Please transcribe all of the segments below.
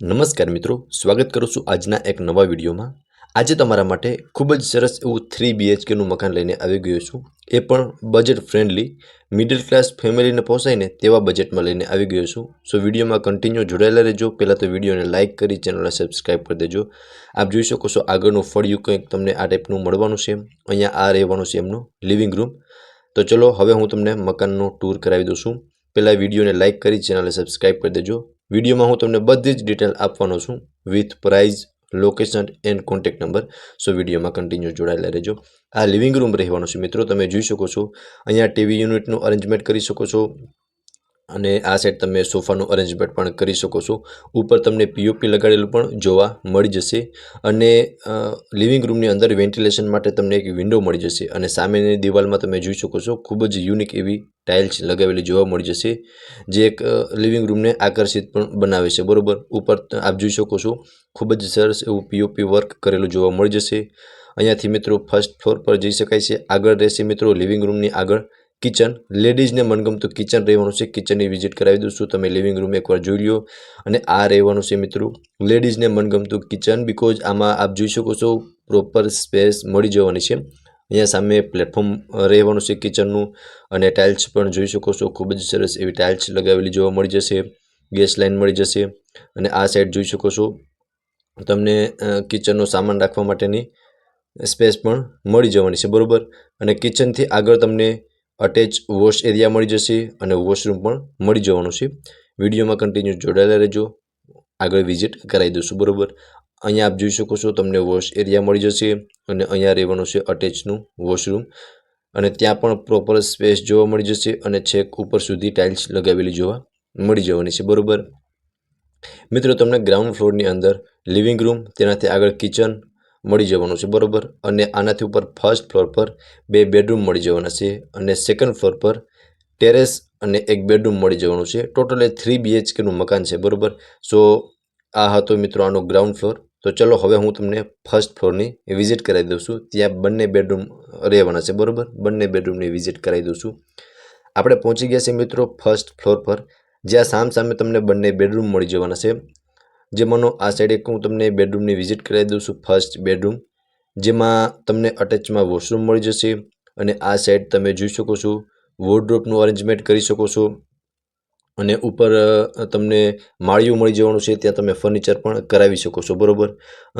નમસ્કાર મિત્રો, સ્વાગત કરું છું આજના એક નવા વિડીયોમાં। આજે તમારા માટે ખૂબ જ સરસ એવું 3 BHKનું મકાન લઈને આવી ગયો છું। એ પણ બજેટ ફ્રેન્ડલી, મિડલ ક્લાસ ફેમિલીને પોસાય ને તેવા બજેટમાં લઈને આવી ગયો છું। સો વિડીયોમાં કન્ટિન્યુ જોડાયેલા રહેજો। પહેલાં તો વિડીયોને લાઇક કરી ચેનલને સબસ્ક્રાઈબ કરી દેજો। આપ જોઈ શકો છો આગળનું ફળિયું કંઈક તમને આ ટાઈપનું મળવાનું છે। અહીંયા આ રહેવાનું છે એમનું લિવિંગ રૂમ। તો ચલો હવે હું તમને મકાનનો ટૂર કરાવી દઉં છું। પહેલાં વિડીયોને લાઇક કરી ચેનલને સબસ્ક્રાઈબ કરી દેજો। વિડીયોમાં હું તમને બધી જ ડિટેલ આપવાનો છું with price, location and contact number. So વિડીયોમાં કન્ટિન્યુ જોડાયેલા રહેજો। આ લિવિંગ રૂમ રહેવાનો છે મિત્રો, તમે જોઈ શકો છો અહીંયા ટીવી યુનિટનું અરેન્જમેન્ટ કરી શકો છો અને આ સાઈડ તમે સોફાનું અરેન્જમેન્ટ પણ કરી શકો છો। ઉપર તમને પીઓપી લગાડેલું પણ જોવા મળી જશે અને લિવિંગ રૂમની અંદર વેન્ટિલેશન માટે તમને એક વિન્ડો મળી જશે અને સામેની દિવાલમાં તમે જોઈ શકો છો ખૂબ જ યુનિક એવી ટાઇલ્સ લગાવેલી જોવા મળી જશે, જે એક લિવિંગ રૂમને આકર્ષિત પણ બનાવે છે, બરોબર। ઉપર આપ જોઈ શકો છો ખૂબ જ સરસ એવું પીઓપી વર્ક કરેલું જોવા મળી જશે। અહીંયાથી મિત્રો ફર્સ્ટ ફ્લોર પર જઈ શકાય છે। આગળ રહેશે મિત્રો લિવિંગ રૂમની આગળ કિચન। લેડીઝને મનગમતું કિચન રહેવાનું છે, કિચનની વિઝિટ કરાવી દઉં છું, તમે લિવિંગ રૂમ એકવાર જોઈ લો। અને આ રહેવાનું છે મિત્રો લેડીઝને મનગમતું કિચન, બિકોઝ આમાં આપ જોઈ શકો છો પ્રોપર સ્પેસ મળી જવાની છે। અહીંયા સામે પ્લેટફોર્મ રહેવાનું છે કિચનનું અને ટાઇલ્સ પણ જોઈ શકો છો ખૂબ જ સરસ એવી ટાઇલ્સ લગાવેલી જોવા મળી જશે। ગેસ લાઇન મળી જશે અને આ સાઈડ જોઈ શકો છો તમને કિચનનો સામાન રાખવા માટેની સ્પેસ પણ મળી જવાની છે, બરોબર। અને કિચનથી આગળ તમને અટેચ વોશ એરિયા મળી જશે અને વોશરૂમ પણ મળી જવાનું છે। વિડીયોમાં કન્ટિન્યુ જોડાયેલા રહેજો, આગળ વિઝિટ કરાવી દઈશું, બરોબર। અહીંયા આપ જોઈ શકો છો તમને વોશ એરિયા મળી જશે અને અહીંયા રહેવાનું છે અટેચનું વોશરૂમ અને ત્યાં પણ પ્રોપર સ્પેસ જોવા મળી જશે અને છેક ઉપર સુધી ટાઇલ્સ લગાવેલી જોવા મળી જવાની છે, બરોબર। મિત્રો તમને ગ્રાઉન્ડ ફ્લોરની અંદર લિવિંગ રૂમ, તેનાથી આગળ કિચન મળી જવાનું છે, બરોબર। અને આનાથી ઉપર ફર્સ્ટ ફ્લોર પર 2 બેડરૂમ મળી જવાના છે અને સેકન્ડ ફ્લોર પર ટેરેસ અને એક બેડરૂમ મળી જવાનું છે। ટોટલ 3 BHKનું મકાન છે, બરોબર। સો આ હતો મિત્રો આનો ગ્રાઉન્ડ ફ્લોર। તો ચલો હવે હું તમને ફર્સ્ટ ફ્લોરની વિઝિટ કરાવી દઉં છું। ત્યાં બંને બેડરૂમ રહેવાના છે, બરોબર। બંને બેડરૂમની વિઝિટ કરાવી દઉં છું। આપણે પહોંચી ગયા છે મિત્રો ફર્સ્ટ ફ્લોર પર, જ્યાં સામે તમને બંને બેડરૂમ મળી જવાના છે। જેમાંનો આ સાઈડ એક હું તમને બેડરૂમની વિઝિટ કરાવી દઉં છું, ફર્સ્ટ બેડરૂમ, જેમાં તમને અટેચમાં વોશરૂમ મળી જશે અને આ સાઈડ તમે જોઈ શકો છો વોર્ડરોબનું અરેન્જમેન્ટ કરી શકો છો અને ઉપર તમને માળિયું મળી જવાનું છે, ત્યાં તમે ફર્નિચર પણ કરાવી શકો છો, બરોબર।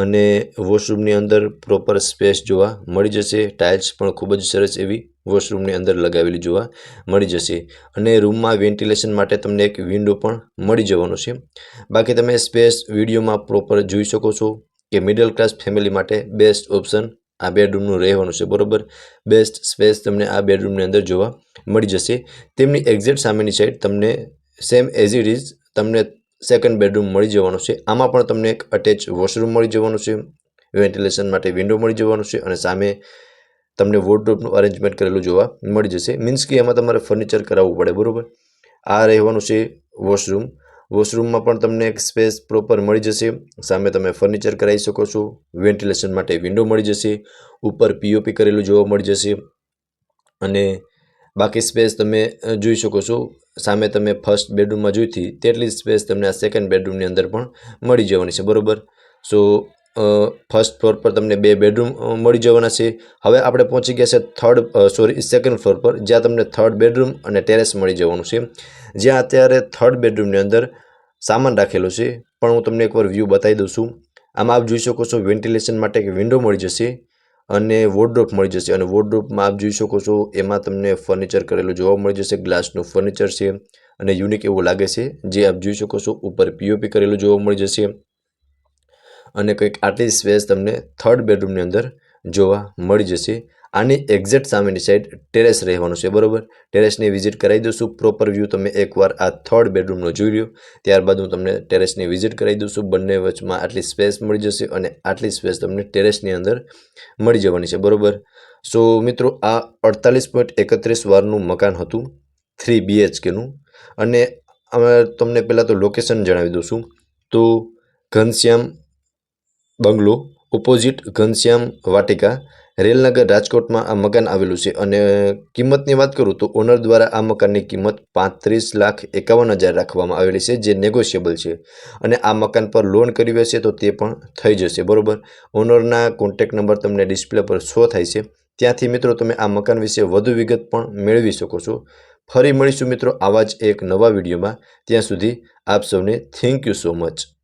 અને વોશરૂમની અંદર પ્રોપર સ્પેસ જોવા મળી જશે। ટાઇલ્સ પણ ખૂબ જ સરસ એવી વોશરૂમની અંદર લગાવેલી જોવા મળી જશે અને રૂમમાં વેન્ટિલેશન માટે તમને એક વિન્ડો પણ મળી જવાનો છે। બાકી તમે સ્પેસ વિડીયોમાં પ્રોપર જોઈ શકો છો કે મિડલ ક્લાસ ફેમિલી માટે બેસ્ટ ઓપ્શન આ બેડરૂમનું રહેવાનું છે, બરોબર। બેસ્ટ સ્પેસ તમને આ બેડરૂમની અંદર જોવા મળી જશે। તેમની એક્ઝેક્ટ સામેની સાઈડ તમને સેમ એઝ ઇટ ઇઝ તમને સેકન્ડ બેડરૂમ મળી જવાનું છે। આમાં પણ તમને એક અટેચ વોશરૂમ મળી જવાનું છે, વેન્ટિલેશન માટે વિન્ડો મળી જવાનું છે અને સામે તમને વોર્ડરોબનું અરેન્જમેન્ટ કરેલું જોવા મળી જશે। મીન્સ કે એમાં તમારે ફર્નિચર કરાવવું પડે, બરોબર। આ રહેવાનું છે વોશરૂમ। વોશરૂમમાં પણ તમને એક સ્પેસ પ્રોપર મળી જશે, સામે તમે ફર્નિચર કરાવી શકો છો, વેન્ટિલેશન માટે વિન્ડો મળી જશે, ઉપર પીઓપી કરેલું જોવા મળી જશે અને બાકી સ્પેસ તમે જોઈ શકો છો। સામે તમે ફર્સ્ટ બેડરૂમમાં જોઈતી તેટલી સ્પેસ તમને આ સેકન્ડ બેડરૂમની અંદર પણ મળી જવાની છે, બરોબર। સો ફર્સ્ટ ફ્લોર પર તમને 2 બેડરૂમ મળી જવાના છે। હવે આપણે પહોંચી ગયા છે સેકન્ડ ફ્લોર પર, જ્યાં તમને થર્ડ બેડરૂમ અને ટેરેસ મળી જવાનું છે, જ્યાં અત્યારે થર્ડ બેડરૂમની અંદર સામાન રાખેલો છે, પણ હું તમને એકવાર વ્યૂ બતાવી દઉં છું। આમાં આપ જોઈ શકો છો વેન્ટિલેશન માટે એક વિન્ડો મળી જશે અને વોર્ડરોબ મળી જશે અને વોર્ડરોબમાં આપ જોઈ શકો છો એમાં તમને ફર્નિચર કરેલું જોવા મળી જશે, ગ્લાસનું ફર્નિચર છે અને યુનિક એવું લાગે છે, જે આપ જોઈ શકો છો ઉપર પીઓપી કરેલું જોવા મળી જશે અને કંઈક આટલી સ્પેસ તમને થર્ડ બેડરૂમની અંદર જોવા મળી જશે। આની એક્ઝેક્ટ સામેની સાઈડ ટેરેસ રહેવાનું છે, બરોબર। ટેરેસની વિઝિટ કરાવી દઉં, પ્રોપર વ્યૂ તમે એકવાર આ થર્ડ બેડરૂમનો જોઈ લો, ત્યારબાદ હું તમને ટેરેસની વિઝિટ કરાવી દઉં। બંને વચમાં આટલી સ્પેસ મળી જશે અને આટલી સ્પેસ તમને ટેરેસની અંદર મળી જવાની છે, બરોબર। સો મિત્રો આ 48.31 વારનું મકાન હતું 3 BHKનું અને તમને પહેલાં તો લોકેશન જણાવી દઉં છું। તો ઘનશ્યામ બંગલો ઓપોઝિટ ઘનશ્યામ વાટિકા, રેલનગર રાજકોટમાં આ મકાન આવેલું છે અને કિંમતની વાત કરું તો ઓનર દ્વારા આ મકાનની કિંમત 35,51,000 રાખવામાં આવેલી છે, જે નેગોશિયેબલ છે. અને આ મકાન પર લોન કરવી હશે તો તે પણ થઈ જશે, બરાબર. ઓનરના કોન્ટેક્ટ નંબર તમને ડિસ્પ્લે પર શો થાય છે. ત્યાંથી મિત્રો તમે આ મકાન વિશે વધુ વિગત પણ મેળવી શકો છો. ફરી મળીશું મિત્રો આવા જ એક નવા વિડીયોમાં. ત્યાં સુધી આપ સૌને થેન્ક યુ સો મચ.